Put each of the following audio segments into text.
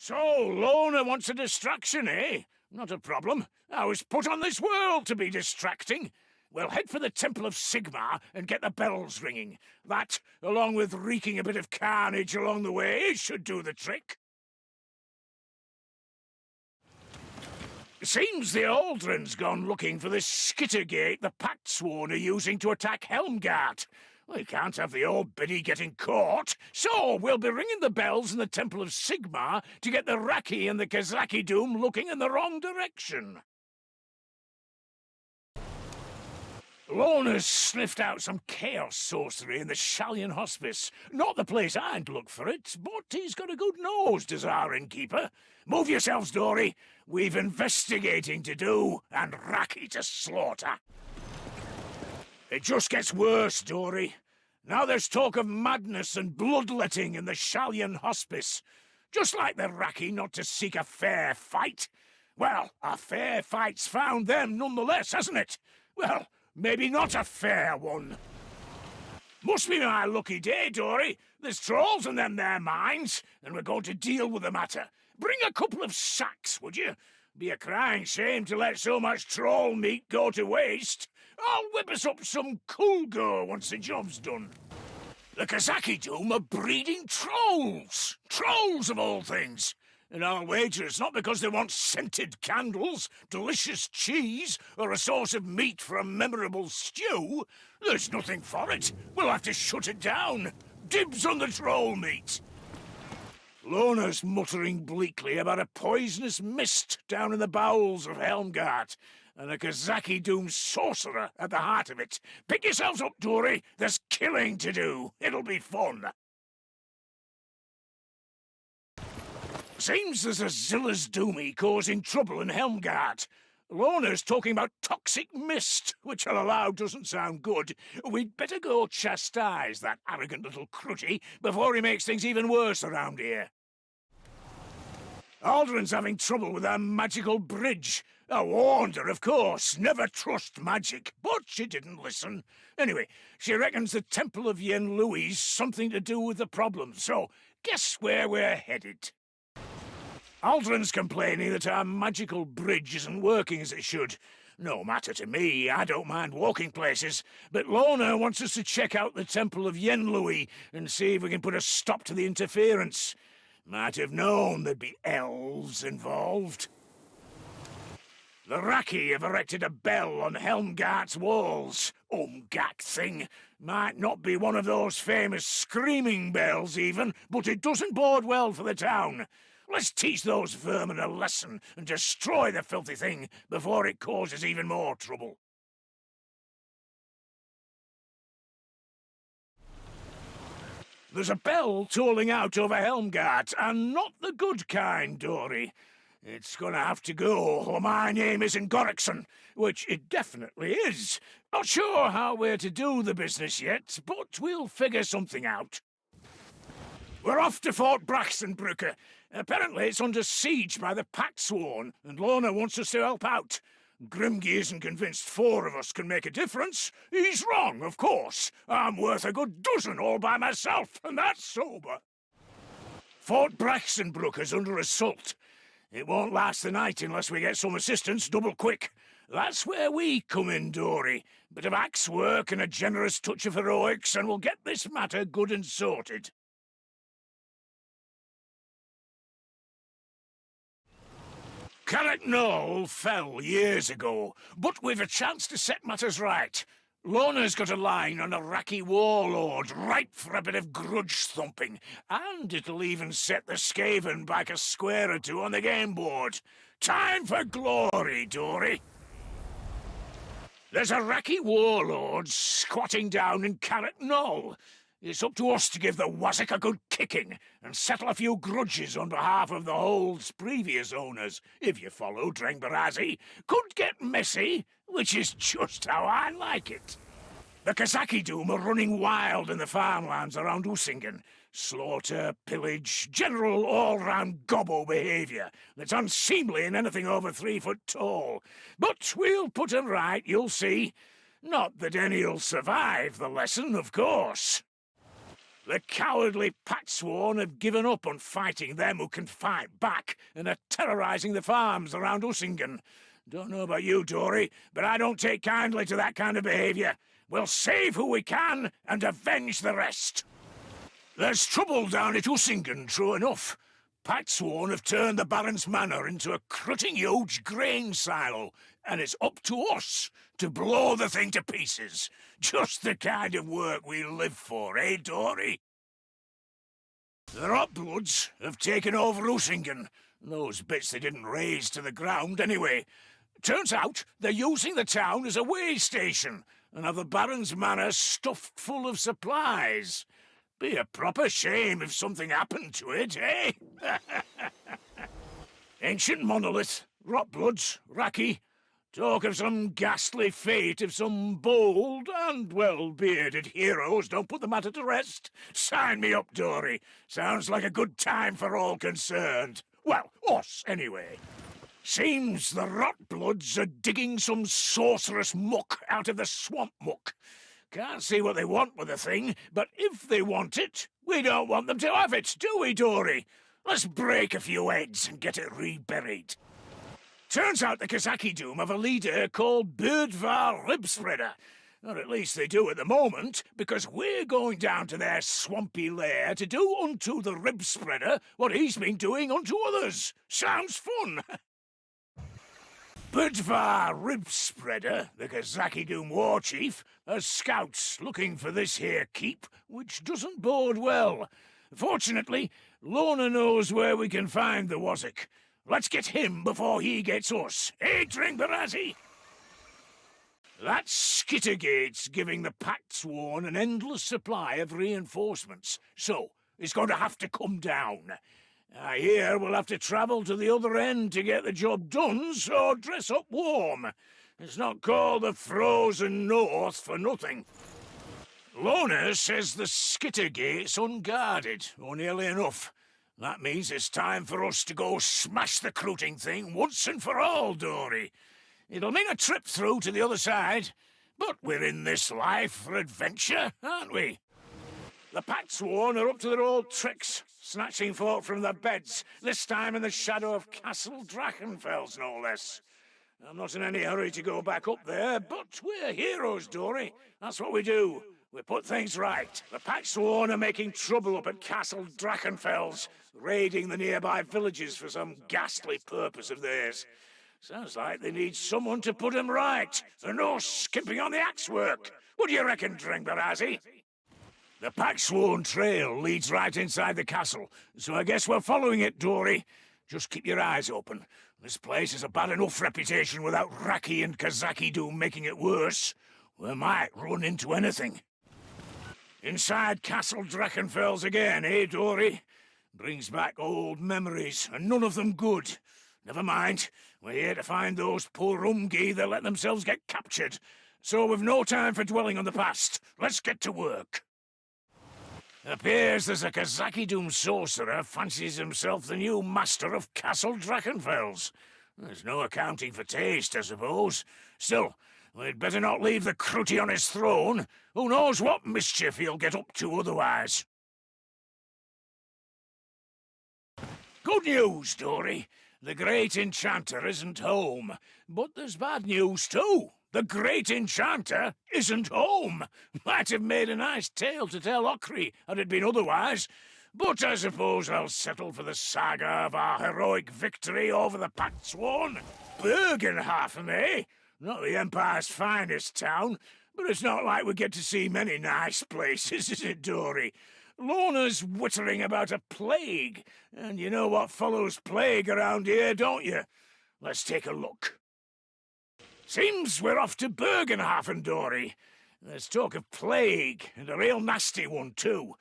So, Lorna wants a distraction, eh? Not a problem. I was put on this world to be distracting. We'll head for the Temple of Sigmar and get the bells ringing. That, along with wreaking a bit of carnage along the way, should do the trick. Seems the Aldrin's gone looking for this Skittergate the Pactsworn are using to attack Helmgart. We can't have the old biddy getting caught, so we'll be ringing the bells in the Temple of Sigmar to get the Raki and the Kazaki Doom looking in the wrong direction. Lorna's sniffed out some chaos sorcery in the Shallion Hospice. Not the place I'd look for it, but he's got a good nose, does our innkeeper. Move yourselves, Dory. We've investigating to do, and Raki to slaughter. It just gets worse, Dory. Now there's talk of madness and bloodletting in the Shallion Hospice. Just like the Raki not to seek a fair fight. Well, a fair fight's found them nonetheless, hasn't it? Well, maybe not a fair one. Must be my lucky day, Dory. There's trolls in them there mines, and we're going to deal with the matter. Bring a couple of sacks, would you? Be a crying shame to let so much troll meat go to waste. I'll whip us up some Kulgo once the job's done. The Kazaki Doom are breeding trolls. Trolls of all things. And I'll wager it's not because they want scented candles, delicious cheese, or a source of meat for a memorable stew. There's nothing for it. We'll have to shut it down. Dibs on the troll meat. Lorna's muttering bleakly about a poisonous mist down in the bowels of Helmgart, and a Kazaki Doom sorcerer at the heart of it. Pick yourselves up, Dory. There's killing to do. It'll be fun. Seems there's a Zilla's Doomy causing trouble in Helmgart. Lorna's talking about toxic mist, which I'll allow doesn't sound good. We'd better go chastise that arrogant little crutty before he makes things even worse around here. Aldrin's having trouble with her magical bridge. I warned her, of course, never trust magic, but she didn't listen. Anyway, she reckons the Temple of Yenlui's something to do with the problem, so guess where we're headed. Aldrin's complaining that our magical bridge isn't working as it should. No matter to me, I don't mind walking places, but Lorna wants us to check out the Temple of Yenlui and see if we can put a stop to the interference. Might have known there'd be elves involved. The Raki have erected a bell on Helmgart's walls. Umgak thing. Might not be one of those famous screaming bells even, but it doesn't bode well for the town. Let's teach those vermin a lesson and destroy the filthy thing before it causes even more trouble. There's a bell tolling out over Helmgart, and not the good kind, Dory. It's gonna have to go, or my name isn't Goreksson, which it definitely is. Not sure how we're to do the business yet, but we'll figure something out. We're off to Fort Brachsenbrücke. Apparently it's under siege by the Pactsworn, and Lorna wants us to help out. Grimgy isn't convinced 4 of us can make a difference. He's wrong, of course. I'm worth a good dozen all by myself, and that's sober. Fort Brachsenbrücke's under assault. It won't last the night unless we get some assistance double quick. That's where we come in, Dory. Bit of axe work and a generous touch of heroics, and we'll get this matter good and sorted. Carrick Knoll fell years ago, but we've a chance to set matters right. Lorna's got a line on a Raki warlord, ripe for a bit of grudge-thumping, and it'll even set the Skaven back a square or 2 on the game board. Time for glory, Dory. There's a Raki warlord squatting down in Carrick Knoll. It's up to us to give the Wazzik a good kicking and settle a few grudges on behalf of the hold's previous owners, if you follow, Drengbarazi. Could get messy, which is just how I like it. The Kazaki Doom are running wild in the farmlands around Usingen. Slaughter, pillage, general all-round gobbo behaviour that's unseemly in anything over 3 foot tall. But we'll put 'em right, you'll see. Not that any'll survive the lesson, of course. The cowardly Patsworn have given up on fighting them who can fight back and are terrorizing the farms around Ussingen. Don't know about you, Dory, but I don't take kindly to that kind of behavior. We'll save who we can and avenge the rest. There's trouble down at Ussingen, true enough. Patsworn have turned the Baron's manor into a crutting huge grain silo, and it's up to us to blow the thing to pieces. Just the kind of work we live for, eh, Dory? The Rotbloods have taken over Ussingen. Those bits they didn't raze to the ground, anyway. Turns out they're using the town as a way station, and have the Baron's manor stuffed full of supplies. Be a proper shame if something happened to it, eh? Ancient monolith, Rotbloods, Raki. Talk of some ghastly fate if some bold and well-bearded heroes don't put the matter to rest. Sign me up, Dory. Sounds like a good time for all concerned. Well, us, anyway. Seems the Rotbloods are digging some sorcerous muck out of the swamp muck. Can't see what they want with the thing, but if they want it, we don't want them to have it, do we, Dory? Let's break a few heads and get it reburied. Turns out the Kazaki Doom have a leader called Birdvar Ribspreader. Or at least they do at the moment, because we're going down to their swampy lair to do unto the Ribspreader what he's been doing unto others. Sounds fun! Birdvar Ribspreader, the Kazaki Doom war chief, has scouts looking for this here keep, which doesn't bode well. Fortunately, Lorna knows where we can find the Wazzik. Let's get him before he gets us. Eh, Dringbarazzi? That Skittergate's giving the Patsworn an endless supply of reinforcements, so it's going to have to come down. I hear we'll have to travel to the other end to get the job done, so dress up warm. It's not called the Frozen North for nothing. Lorna says the Skittergate's unguarded, or nearly enough. That means it's time for us to go smash the crooting thing once and for all, Dory. It'll mean a trip through to the other side, but we're in this life for adventure, aren't we? The Patsworn are up to their old tricks, snatching folk from their beds, this time in the shadow of Castle Drachenfels, no less. I'm not in any hurry to go back up there, but we're heroes, Dory. That's what we do. We put things right. The Patsworn are making trouble up at Castle Drachenfels, raiding the nearby villages for some ghastly purpose of theirs. Sounds like they need someone to put them right, and no skimping on the axe work. What do you reckon, Dringbarazzi? The Patsworn trail leads right inside the castle, so I guess we're following it, Dory. Just keep your eyes open. This place has a bad enough reputation without Raki and Kazaki Doom making it worse. We might run into anything. Inside Castle Drachenfels again, eh, Dory? Brings back old memories, and none of them good. Never mind, we're here to find those poor Umgi that let themselves get captured. So we've no time for dwelling on the past. Let's get to work. Appears there's a Kazaki Doom sorcerer fancies himself the new master of Castle Drachenfels. There's no accounting for taste, I suppose. Still, we'd better not leave the crooty on his throne. Who knows what mischief he'll get up to otherwise. Good news, Dory. The great Enchanter isn't home. But there's bad news, too. The great Enchanter isn't home. Might have made a nice tale to tell Okri had it been otherwise. But I suppose I'll settle for the saga of our heroic victory over the Patsworn. Bergenhafen, eh? Not the Empire's finest town, but it's not like we get to see many nice places, is it, Dory? Lorna's whittering about a plague, and you know what follows plague around here, don't you? Let's take a look. Seems we're off to Bergenhafen, Dory. There's talk of plague, and a real nasty one, too.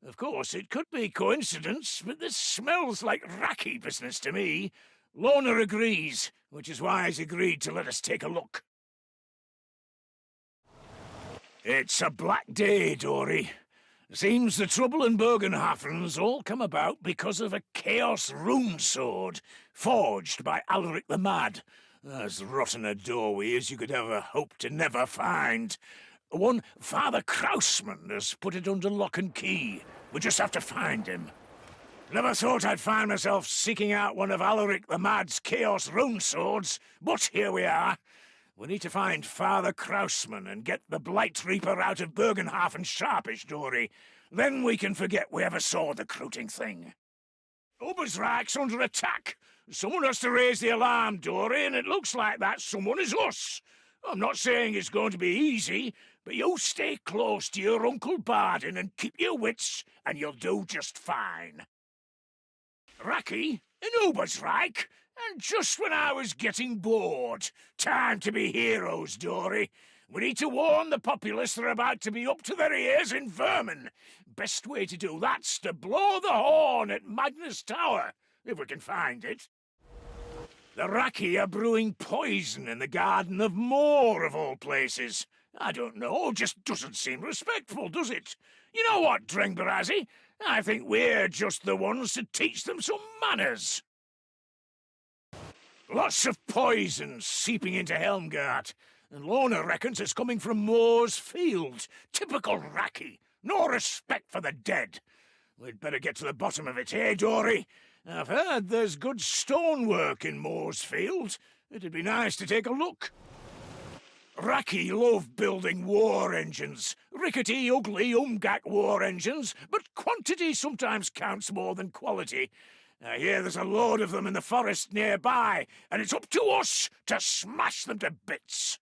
Of course, it could be coincidence, but this smells like Raki business to me. Lorna agrees, which is why he's agreed to let us take a look. It's a black day, Dory. Seems the trouble in Bergenhafen's all come about because of a Chaos rune sword forged by Alaric the Mad. As rotten a doorway as you could ever hope to never find. One Father Krausman has put it under lock and key. We just have to find him. Never thought I'd find myself seeking out one of Alaric the Mad's Chaos rune swords, but here we are. We need to find Father Krausman and get the Blightreaper out of Bergenhafen sharpish, Dory. Then we can forget we ever saw the recruiting thing. Obersreich's under attack. Someone has to raise the alarm, Dory, and it looks like that someone is us. I'm not saying it's going to be easy, but you stay close to your Uncle Bardin and keep your wits, and you'll do just fine. Raki and Obersreich, and just when I was getting bored. Time to be heroes, Dory. We need to warn the populace they're about to be up to their ears in vermin. Best way to do that's to blow the horn at Magnus Tower, if we can find it. The Raki are brewing poison in the garden of Morr, of all places. I don't know, just doesn't seem respectful, does it? You know what, Drengbarazi? I think we're just the ones to teach them some manners. Lots of poison seeping into Helmgart, and Lorna reckons it's coming from Morr's field. Typical Raki. No respect for the dead. We'd better get to the bottom of it, eh, Dory? I've heard there's good stonework in Morr's field. It'd be nice to take a look. Raki love building war engines. Rickety, ugly, umgak war engines, but quantity sometimes counts more than quality. I hear there's a load of them in the forest nearby, and it's up to us to smash them to bits.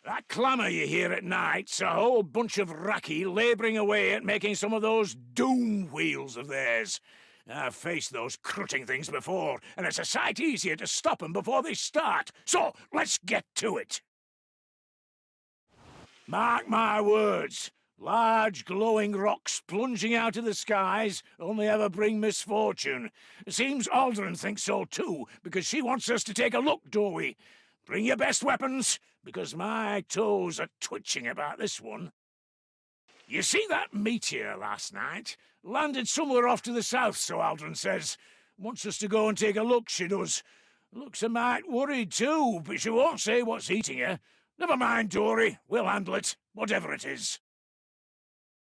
That clamour you hear at night's a whole bunch of Raki labouring away at making some of those doom wheels of theirs. I've faced those crutting things before, and it's a sight easier to stop them before they start. So, let's get to it. Mark my words. Large glowing rocks plunging out of the skies only ever bring misfortune. Seems Aldrin thinks so too, because she wants us to take a look, do we? Bring your best weapons, because my toes are twitching about this one. You see that meteor last night? Landed somewhere off to the south, so Aldrin says. Wants us to go and take a look, she does. Looks a mite worried too, but she won't say what's eating her. Never mind, Dory. We'll handle it, whatever it is.